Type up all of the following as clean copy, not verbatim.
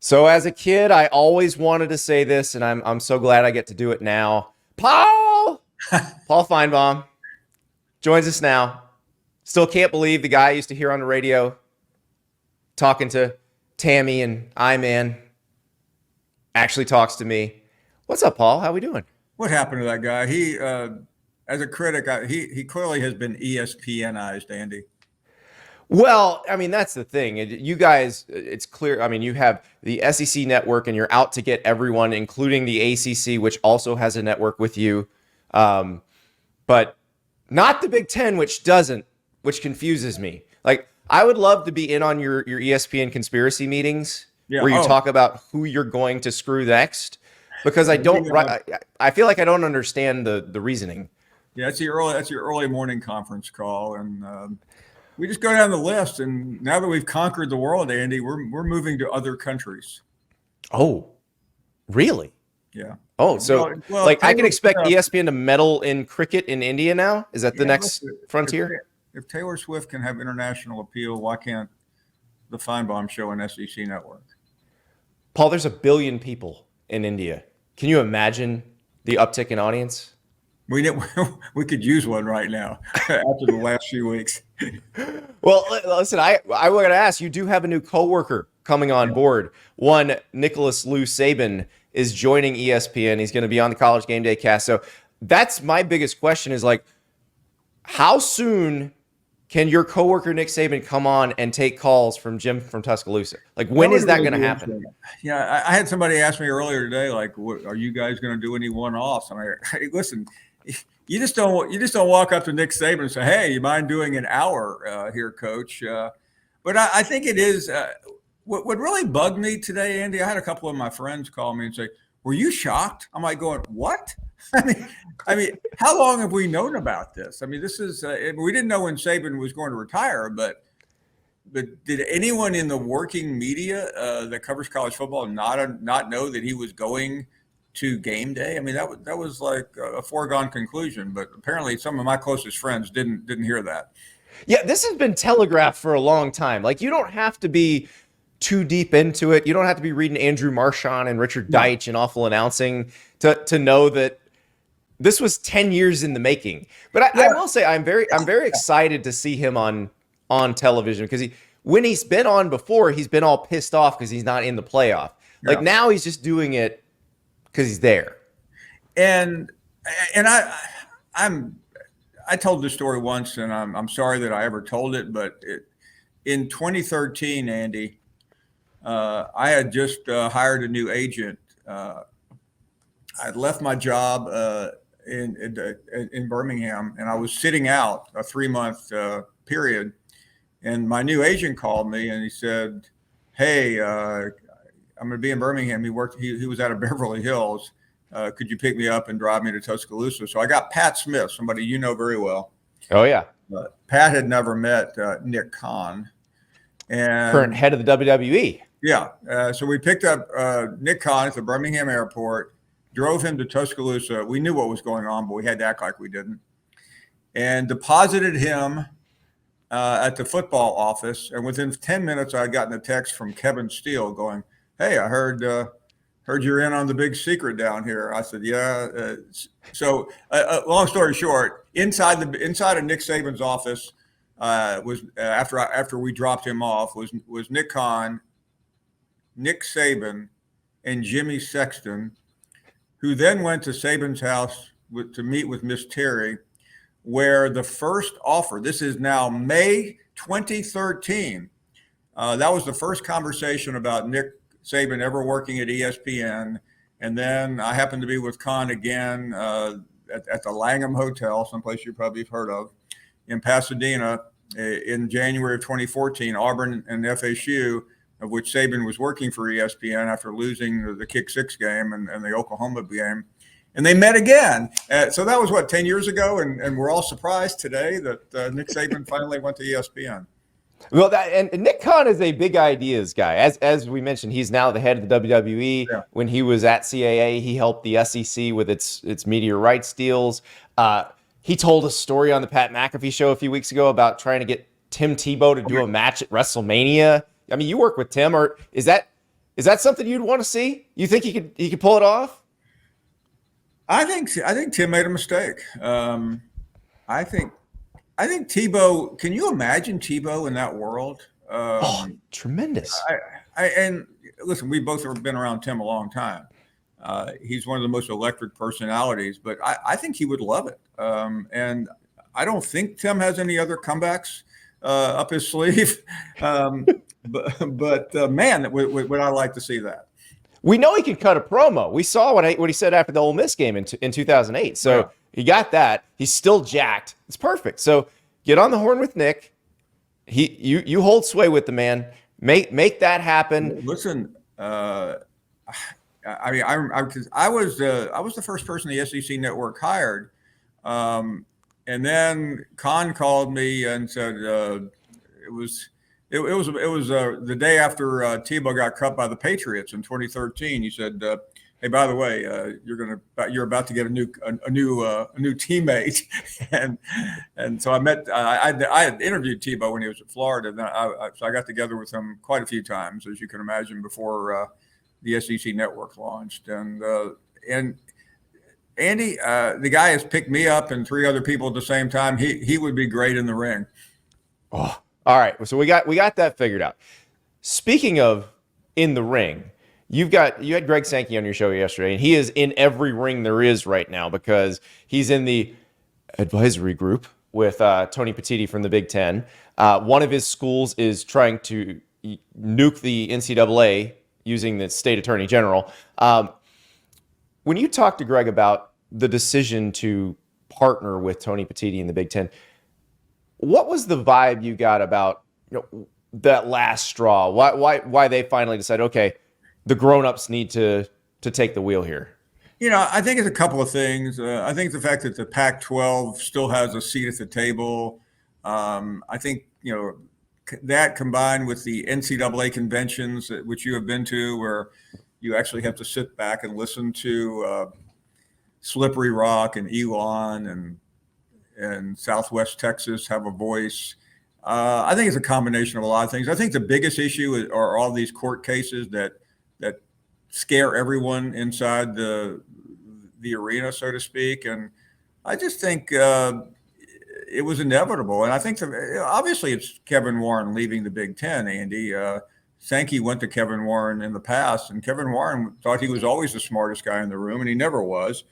So as a kid, I always wanted to say this, and I'm so glad I get to do it now. Paul Finebaum joins us now. Still can't believe the guy I used to hear on the radio talking to Tammy and I-Man actually talks to me. What's up, Paul? How we doing? What happened to that guy? He, as a critic, he clearly has been ESPNized, Andy. Well, I mean, that's the thing. You guys, it's clear. I mean, you have the SEC network and you're out to get everyone, including the ACC, which also has a network with you. But not the Big Ten, which doesn't, which confuses me. Like, I would love to be in on your ESPN conspiracy meetings where you talk about who you're going to screw next, because I feel like I don't understand the reasoning. Yeah, that's your early morning conference call, and we just go down the list. And now that we've conquered the world, Andy, we're moving to other countries. Oh, really? Yeah. Oh, so I can expect ESPN to meddle in cricket in India now? Is that the next frontier? If Taylor Swift can have international appeal, why can't the Finebaum show on SEC Network? Paul, there's 1 billion people in India. Can you imagine the uptick in audience? We could use one right now after the last few weeks. Well, listen, I want to ask, you do have a new coworker coming on board. One, Nicholas Lou Saban, is joining ESPN. He's going to be on the College Game Day cast. So that's my biggest question is, like, how soon can your coworker Nick Saban come on and take calls from Jim from Tuscaloosa? Like, when is that going to happen? Yeah, I had somebody ask me earlier today, like, are you guys going to do any one-offs? I'm like, hey, listen, you just don't walk up to Nick Saban and say, hey, you mind doing an hour here, Coach? But I think it is. What really bugged me today, Andy, I had a couple of my friends call me and say, were you shocked? I'm like going, what? I mean, how long have we known about this? I mean, this is we didn't know when Saban was going to retire, but did anyone in the working media that covers college football not know that he was going to game day? I mean, that was like a foregone conclusion, but apparently some of my closest friends didn't hear that. Yeah, this has been telegraphed for a long time. Like, you don't have to be too deep into it. You don't have to be reading Andrew Marchand and Richard Deitch and awful announcing to know that this was 10 years in the making. But I will say I'm very excited to see him on television, because when he's been on before, he's been all pissed off because he's not in the playoff. Like, now he's just doing it because he's there. And I told this story once, and I'm sorry that I ever told it, but in 2013, Andy, I had just hired a new agent. I'd left my job in Birmingham, and I was sitting out a 3-month period. And my new agent called me and he said, "Hey, I'm going to be in Birmingham." He was out of Beverly Hills. Could you pick me up and drive me to Tuscaloosa? So I got Pat Smith, somebody you know very well. Oh yeah. Pat had never met Nick Khan, and current head of the WWE. Yeah. So we picked up Nick Khan at the Birmingham airport, drove him to Tuscaloosa. We knew what was going on, but we had to act like we didn't, and deposited him at the football office. And within 10 minutes, I had gotten a text from Kevin Steele going, "Hey, I heard you're in on the big secret down here." I said, "Yeah." So long story short, inside of Nick Saban's office was after we dropped him off was Nick Khan, Nick Saban, and Jimmy Sexton, who then went to Saban's house to meet with Miss Terry, where the first offer, this is now May 2013, that was the first conversation about Nick Saban ever working at ESPN. And then I happened to be with Khan again at the Langham Hotel, someplace you probably have heard of, in Pasadena in January of 2014, Auburn and FSU, of which Saban was working for ESPN after losing the Kick Six game and the Oklahoma game. And they met again. So that was, 10 years ago? And we're all surprised today that Nick Saban finally went to ESPN. Well, and Nick Khan is a big ideas guy. As we mentioned, he's now the head of the WWE. Yeah. When he was at CAA, he helped the SEC with its media rights deals. He told a story on the Pat McAfee show a few weeks ago about trying to get Tim Tebow to do a match at WrestleMania. I mean, you work with Tim, or is that Is that something you'd want to see? You think he could pull it off? I think Tim made a mistake. I think Tebow. Can you imagine Tebow in that world? Oh, tremendous. And listen, we both have been around Tim a long time. He's one of the most electric personalities, but I think he would love it. And I don't think Tim has any other comebacks up his sleeve. But man, would I like to see that? We know he can cut a promo. We saw what he said after the Ole Miss game in 2008. So yeah. He got that. He's still jacked. It's perfect. So get on the horn with Nick. You hold sway with the man. Make that happen. Listen, I was the first person the SEC network hired, and then Khan called me and said it was the day after Tebow got cut by the Patriots in 2013. He said, "Hey, by the way, you're about to get a new teammate," and so I had interviewed Tebow when he was at Florida, and so I got together with him quite a few times, as you can imagine, before the SEC network launched, and Andy, the guy has picked me up and 3 other people at the same time. He would be great in the ring. Oh. All right, so we got that figured out. Speaking of in the ring, you had Greg Sankey on your show yesterday, and he is in every ring there is right now because he's in the advisory group with Tony Petitti from the Big Ten. One of his schools is trying to nuke the NCAA using the state attorney general. When you talk to Greg about the decision to partner with Tony Petitti in the Big Ten, what was the vibe you got about that last straw? Why they finally decided, okay, the grown-ups need to take the wheel here? I think it's a couple of things. I think the fact that the Pac-12 still has a seat at the table. I think that combined with the NCAA conventions, which you have been to, where you actually have to sit back and listen to Slippery Rock and Elon and Southwest Texas have a voice. I think it's a combination of a lot of things. I think the biggest issue are all these court cases that scare everyone inside the arena, so to speak. And I just think it was inevitable. And I think obviously it's Kevin Warren leaving the Big Ten, Andy. Sankey went to Kevin Warren in the past, and Kevin Warren thought he was always the smartest guy in the room, and he never was.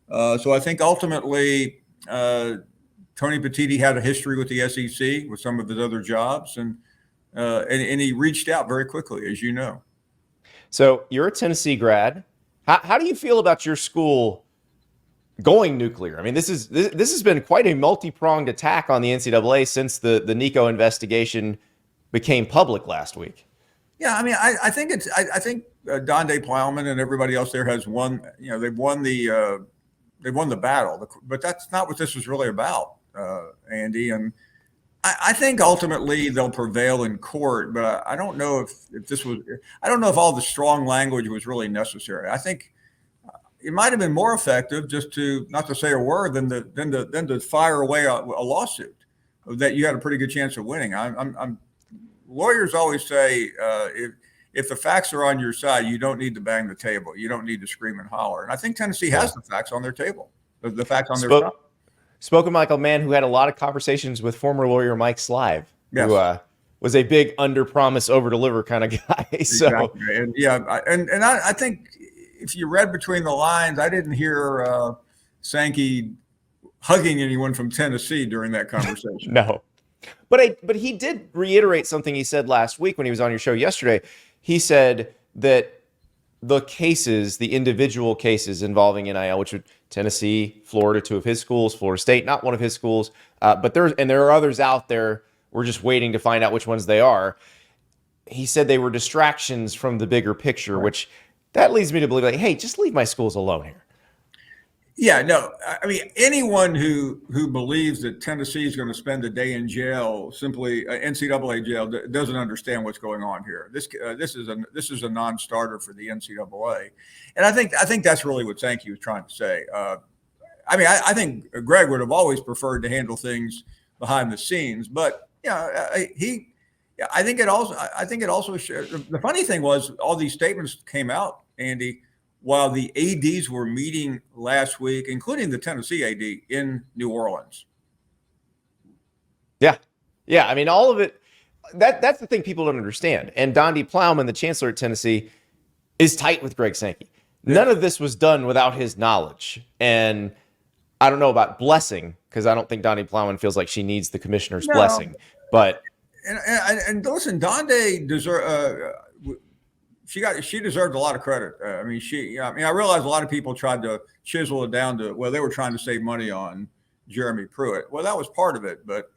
So I think ultimately Tony Petitti had a history with the SEC with some of his other jobs, and he reached out very quickly, as you know. So you're a Tennessee grad. How do you feel about your school going nuclear? I mean, this has been quite a multi-pronged attack on the NCAA since the Nico investigation became public last week. Yeah, I mean, I think Donde Plowman and everybody else there has won. They've won the battle, but that's not what this was really about, Andy. And I think ultimately they'll prevail in court, but I don't know I don't know if all the strong language was really necessary. I think it might have been more effective just to not to say a word than to fire away a lawsuit that you had a pretty good chance of winning. Lawyers always say if the facts are on your side, you don't need to bang the table. You don't need to scream and holler. And I think Tennessee has the facts on their table, the facts on their side. Spoken like a man who had a lot of conversations with former lawyer Mike Slive, yes, who was a big under-promise, over-deliver kind of guy. So exactly. And yeah, and I think if you read between the lines, I didn't hear Sankey hugging anyone from Tennessee during that conversation. No. But he did reiterate something he said last week when he was on your show yesterday. He said that the individual cases involving NIL, which are Tennessee, Florida, 2 of his schools, Florida State, not one of his schools, but there are others out there. We're just waiting to find out which ones they are. He said they were distractions from the bigger picture, right, which that leads me to believe, like, hey, just leave my schools alone here. Yeah, no, I mean, anyone who believes that Tennessee is going to spend a day in jail, simply NCAA jail, doesn't understand what's going on here. This is a non-starter for the NCAA, and I think that's really what Sankey was trying to say. I think Greg would have always preferred to handle things behind the scenes, but he Yeah, I think it also shared. The funny thing was, all these statements came out, Andy, while the ADs were meeting last week, including the Tennessee AD in New Orleans. Yeah. Yeah. I mean, all of it. That's the thing people don't understand. And Donde Plowman, the chancellor at Tennessee, is tight with Greg Sankey. Yeah. None of this was done without his knowledge. And I don't know about blessing, because I don't think Donde Plowman feels like she needs the commissioner's blessing. But and listen, Donde deserve. She deserved a lot of credit. I mean, I realize a lot of people tried to chisel it down to, well, they were trying to save money on Jeremy Pruitt. Well, that was part of it, but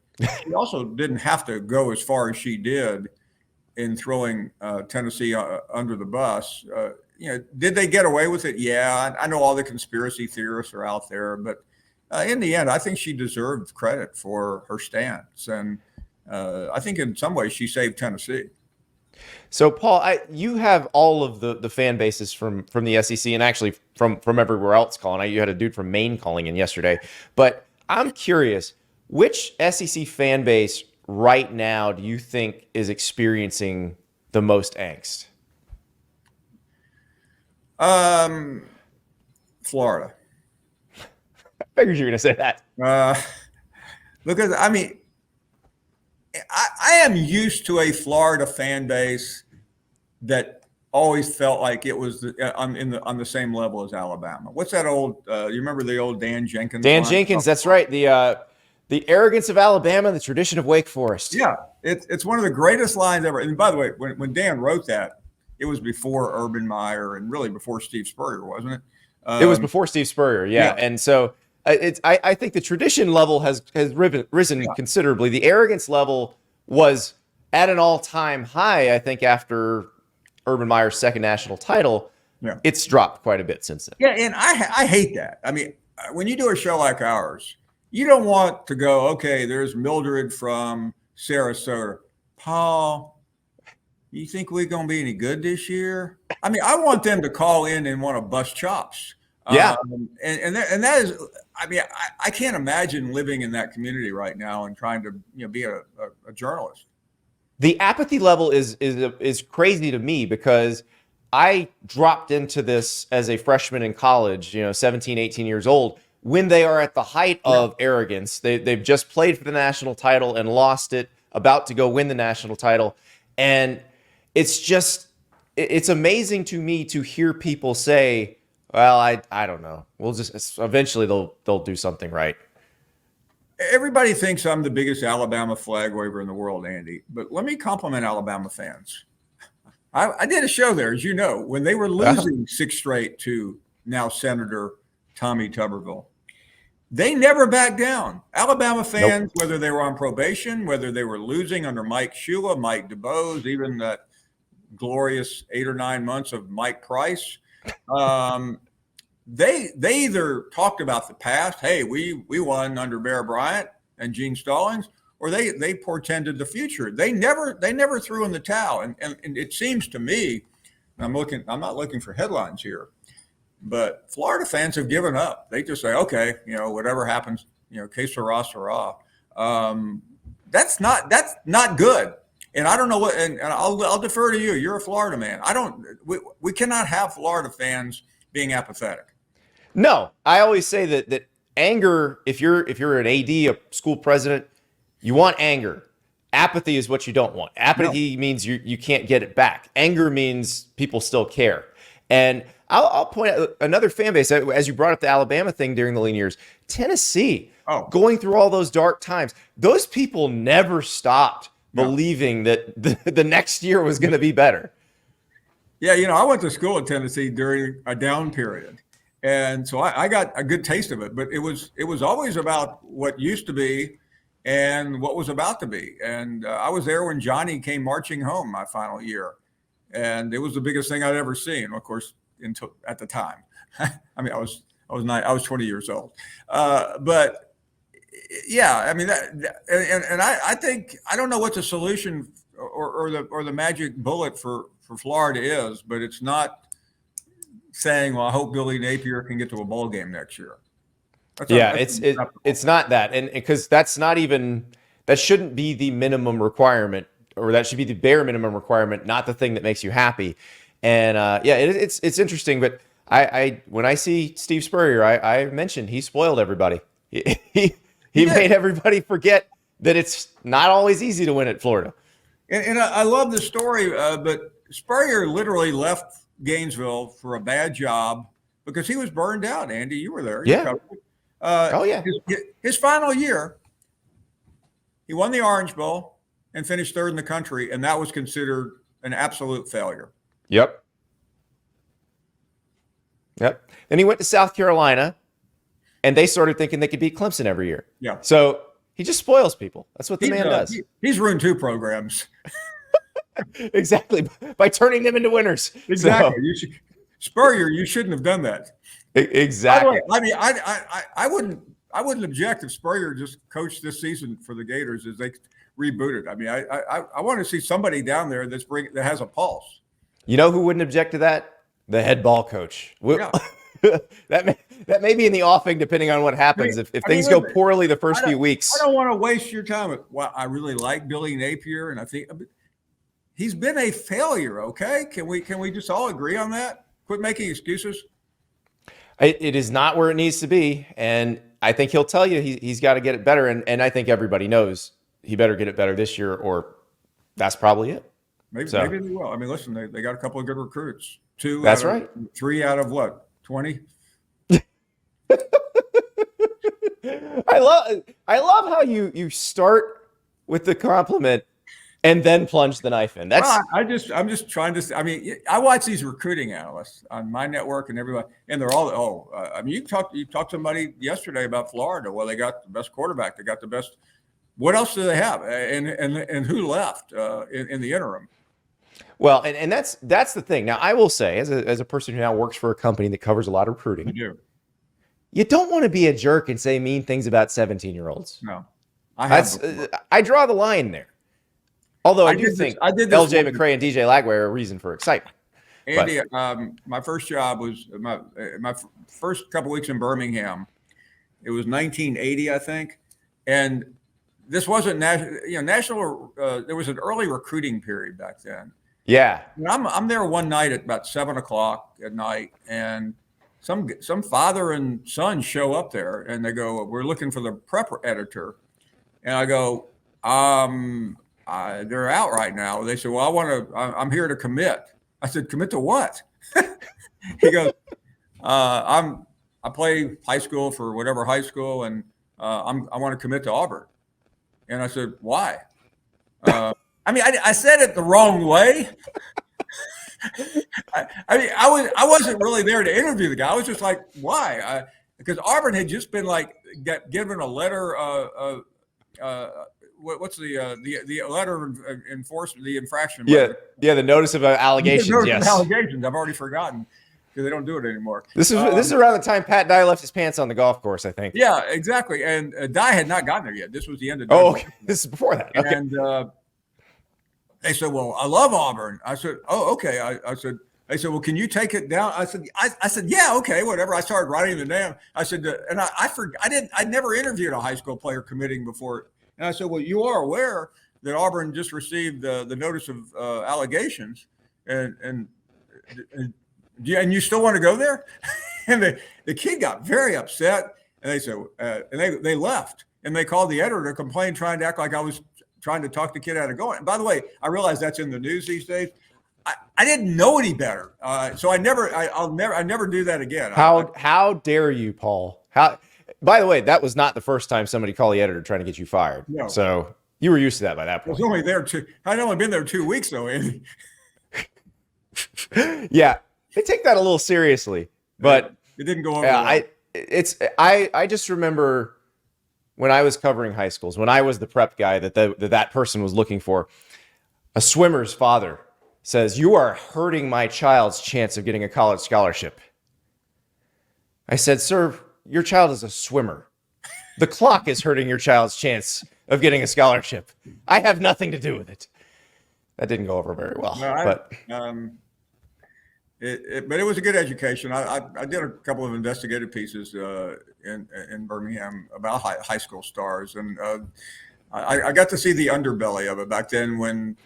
she also didn't have to go as far as she did in throwing Tennessee under the bus. Did they get away with it? Yeah, I know all the conspiracy theorists are out there, but in the end, I think she deserved credit for her stance, and I think in some ways she saved Tennessee. So, Paul, you have all of the fan bases from the SEC and actually from everywhere else calling. You had a dude from Maine calling in yesterday. But I'm curious, which SEC fan base right now do you think is experiencing the most angst? Florida. I figured you were going to say that. Because, I mean, I am used to a Florida fan base that always felt like it was on the same level as Alabama. What's that old? You remember the old Dan Jenkins? Dan Jenkins, that's right. The arrogance of Alabama, the tradition of Wake Forest. Yeah, it's one of the greatest lines ever. And by the way, when Dan wrote that, it was before Urban Meyer and really before Steve Spurrier, wasn't it? It was before Steve Spurrier, yeah. And so I think the tradition level has risen considerably. The arrogance level was at an all-time high, I think, after Urban Meyer's second national title. Yeah. It's dropped quite a bit since then. Yeah, and I hate that. I mean, when you do a show like ours, you don't want to go, okay, there's Mildred from Sarasota. Paul, you think we're going to be any good this year? I mean, I want them to call in and want to bust chops. Yeah. And that is, I mean, I can't imagine living in that community right now and trying to be a journalist. The apathy level is crazy to me because I dropped into this as a freshman in college, 17, 18 years old, when they are at the height of arrogance. They've just played for the national title and lost it, about to go win the national title. And it's amazing to me to hear people say, well, I don't know. We'll just eventually they'll do something right. Everybody thinks I'm the biggest Alabama flag waver in the world, Andy. But let me compliment Alabama fans. I did a show there, as you know, when they were losing 6 straight to now Senator Tommy Tuberville. They never backed down. Alabama fans, whether they were on probation, whether they were losing under Mike Shula, Mike DeBose, even that glorious 8 or 9 months of Mike Price, they either talked about the past, hey, we won under Bear Bryant and Gene Stallings, or they portended the future. They never threw in the towel. And it seems to me, I'm not looking for headlines here, but Florida fans have given up. They just say, okay, whatever happens, que sera, sera. That's not good. And I don't know what, and I'll defer to you. You're a Florida man. We cannot have Florida fans being apathetic. No, I always say that anger, if you're an AD, a school president, you want anger. Apathy is what you don't want. Apathy means you can't get it back. Anger means people still care. And I'll point out another fan base, as you brought up the Alabama thing during the lean years, Tennessee, going through all those dark times. Those people never stopped believing that the next year was going to be better. Yeah, I went to school in Tennessee during a down period. And so I got a good taste of it, but it was always about what used to be and what was about to be. And I was there when Johnny came marching home my final year, and it was the biggest thing I'd ever seen. Of course, at the time, I mean, I was 20 years old, but yeah, I mean, I think I don't know what the solution or the magic bullet for Florida is, but it's not saying, well, I hope Billy Napier can get to a bowl game next year. It's not that. And because that shouldn't be the minimum requirement or that should be the bare minimum requirement, not the thing that makes you happy. And it's interesting. But when I see Steve Spurrier, I mentioned he spoiled everybody. He made everybody forget that it's not always easy to win at Florida. And I love the story, but Spurrier literally left Gainesville for a bad job because he was burned out. Andy, you were there. Yeah. His final year, he won the Orange Bowl and finished third in the country, and that was considered an absolute failure. Yep. Then he went to South Carolina, and they started thinking they could beat Clemson every year. Yeah. So he just spoils people. That's what the man does. He's ruined 2 programs. Exactly. By turning them into winners. Exactly. So, Spurrier, you shouldn't have done that. Exactly. By the way, I mean, I wouldn't object if Spurrier just coached this season for the Gators as they rebooted. I mean, I want to see somebody down there that has a pulse. You know who wouldn't object to that? The head ball coach. Yeah. that may be in the offing depending on what happens. If things go poorly the first few weeks. I don't want to waste your time. Well, I really like Billy Napier, and I think he's been a failure. Okay, can we just all agree on that? Quit making excuses. It is not where it needs to be, and I think he'll tell you he's got to get it better. And I think everybody knows he better get it better this year, or that's probably it. Maybe they will. I mean, listen, they got a couple of good recruits. 2. That's right. 3 out of what? 20. I love how you start with the compliment and then plunge the knife in. That's I'm just trying to. I mean, I watch these recruiting analysts on my network and everybody, and they're all. I mean, you talked to somebody yesterday about Florida. Well, they got the best quarterback. They got the best. What else do they have? And who left in the interim? Well, and that's the thing. Now, I will say, as a person who now works for a company that covers a lot of recruiting, you don't want to be a jerk and say mean things about 17-year-olds. No, I draw the line there. Although I do think LJ McCray and DJ Lagway are a reason for excitement. Andy, my first job was my first couple weeks in Birmingham. It was 1980, I think, and this wasn't national. There was an early recruiting period back then. Yeah, and I'm there one night at about 7:00 at night, and some father and son show up there, and they go, "We're looking for the prep editor," and I go, they're out right now. They said, well, I'm here to commit. I said, commit to what? He goes, I play high school for whatever high school, and I want to commit to Auburn. And I said, why? I mean, I said it the wrong way. I wasn't really there to interview the guy. I was just like, why? Because Auburn had just been given a letter what's the letter of enforcement, the infraction letter? Yeah, the notice of allegations. Yes, allegations. I've already forgotten because they don't do it anymore. This is around the time Pat Dye left his pants on the golf course, I think. Yeah, exactly. And Dye had not gotten there yet. This was the end of. Okay. This is before that. Okay. And they said, "Well, I love Auburn." I said, "Oh, okay." I said. They said, "Well, can you take it down?" I said, "Yeah, okay, whatever." I started writing the name. I said, and I never interviewed a high school player committing before. And I said, "Well, you are aware that Auburn just received the notice of allegations, and you still want to go there?" And the kid got very upset, and they said, and they left, and they called the editor to complain, trying to act like I was trying to talk the kid out of going. And by the way, I realize that's in the news these days. I didn't know any better, so I'll never do that again. How dare you, Paul? By the way, that was not the first time somebody called the editor trying to get you fired. No. So you were used to that by that point. I was only there I'd only been there 2 weeks though, Andy. Yeah, they take that a little seriously, but it didn't go over. Yeah, I just remember when I was covering high schools, when I was the prep guy that person was looking for, a swimmer's father says, "You are hurting my child's chance of getting a college scholarship." I said, "Sir, your child is a swimmer. The clock is hurting your child's chance of getting a scholarship. I have nothing to do with it." That didn't go over very well. No, but it was a good education. I did a couple of investigative pieces in Birmingham about high school stars, and I got to see the underbelly of it back then when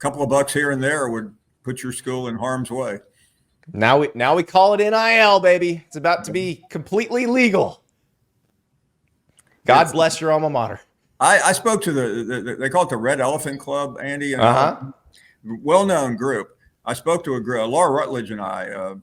couple of bucks here and there would put your school in harm's way. Now we call it NIL, baby. It's about to be completely legal. God bless your alma mater. I spoke to they call it the Red Elephant Club, Andy, and well-known group. I spoke to a girl, Laura Rutledge and I,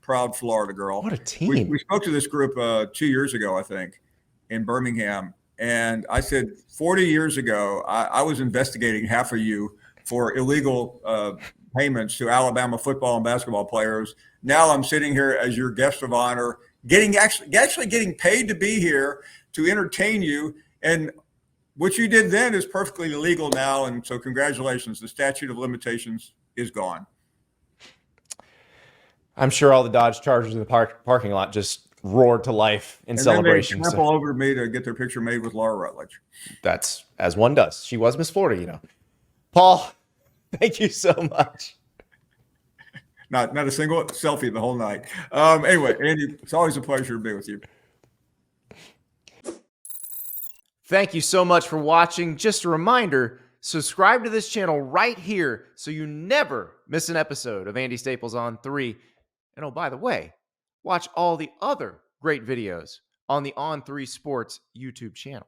proud Florida girl. What a team. We spoke to this group 2 years ago, I think, in Birmingham. And I said, 40 years ago, I was investigating half of you for illegal payments to Alabama football and basketball players. Now I'm sitting here as your guest of honor, actually getting paid to be here to entertain you. And what you did then is perfectly legal now. And so congratulations. The statute of limitations is gone. I'm sure all the Dodge Chargers in the parking lot just roared to life in celebration. They trample over me to get their picture made with Laura Rutledge. That's as one does. She was Miss Florida, you know. Paul, thank you so much. Not a single selfie the whole night. Anyway, Andy, it's always a pleasure to be with you. Thank you so much for watching. Just a reminder, subscribe to this channel right here so you never miss an episode of Andy Staples on 3. And oh, by the way, watch all the other great videos on the On3 Sports YouTube channel.